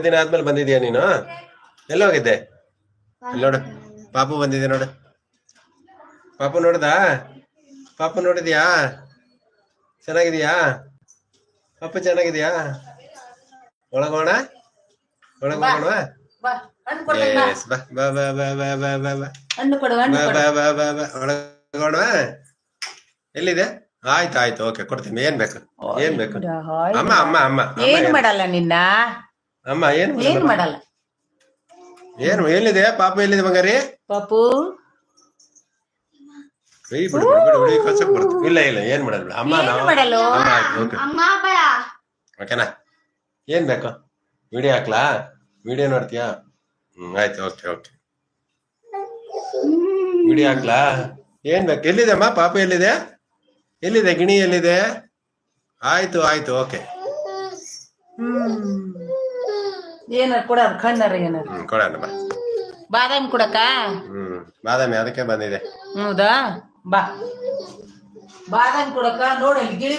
ದಿನ ಆದ್ಮೇಲೆ ಬಂದಿದ್ಯಾ ನೀನು? ಎಲ್ಲ ಹೋಗಿದ್ದೆ? ಇಲ್ಲಿ ನೋಡು, ಪಾಪು ಬಂದಿದೆ ನೋಡು. ಪಾಪು ನೋಡ್ದಾ? ಪಾಪು ನೋಡಿದ್ಯಾ? ಚೆನ್ನಾಗಿದ್ಯಾ? ಪಾಪು ಚೆನ್ನಾಗಿದ್ಯಾ? ಒಳಗೋಣ ಒಳಗೋಣವಾ? ಎಸ್ ಬಾ ಬಾ ಬಾ ಬಾ ಬಾ ಬಾ ಬಾ ಬಾ ಬಾ ಬಾ ಬಾ ಬಾ ಒಳಗೋಣವಾ? ಎಲ್ಲಿದೆ? ಆಯ್ತು ಆಯ್ತು, ಓಕೆ, ಕೊಡ್ತೀನಿ. ಏನ್ ಬೇಕು? ಏನ್ ಬೇಕು? ಅಮ್ಮ ಅಮ್ಮ ಅಮ್ಮ ಏನು ಮಾಡಲ್ಲ ನಿನ್ನ. ಅಮ್ಮ ಏನ್ ಏನು ಮಾಡಲ್ಲ. ಏನು ಎಲ್ಲಿದೆ ಪಾಪ? ಎಲ್ಲಿದೆ ಬಂಗಾರಿ? ಪಾಪು ಬಿಡು ಬಿಡು ಬಿಡು ಬಿಡು, ಕಳ್ಸಕ್ ಬರುತ್ತೆ. ಇಲ್ಲ ಇಲ್ಲ, ಏನ್ ಮಾಡಲ್ಲ ಅಮ್ಮ. ಏನು ಮಾಡಲ್ಲ. ಅಮ್ಮ ಆಯ್ತು, ಓಕೆ ಓಕೆನಾ? ಏನ್ ಬೇಕು? ವಿಡಿಯೋ ಹಾಕ್ಲಾ? ವಿಡಿಯೋ ನೋಡ್ತೀಯಾ? ಆಯ್ತು, ಓಕೆ ಓಕೆ. ವಿಡಿಯೋ ಹಾಕ್ಲಾ? ಏನ್ ಬೇಕು? ಎಲ್ಲಿದೆ ಅಮ್ಮ ಪಾಪ? ಎಲ್ಲಿದೆ? ಎಲ್ಲಿದೆ ಗಿಣಿ? ಎಲ್ಲಿದೆ? ಆಯ್ತು ಆಯ್ತು, ಓಕೆ. ಏನಾರ ಕೊಡ, ಕಣ್ಣಾರ ಏನಾರ ಕೊಡೋಣ ಬಾ. ಬಾದಾಮಿ ಕೊಡಕ್ಕ? ಬಾದಾಮಿ ಅದಕ್ಕೆ ಬಂದಿದೆ. ಹೌದಾ, ಬಾ ಬಾದಾಮಿ ಕೊಡಕ್ಕ. ನೋಡಿ ಗಿಳಿ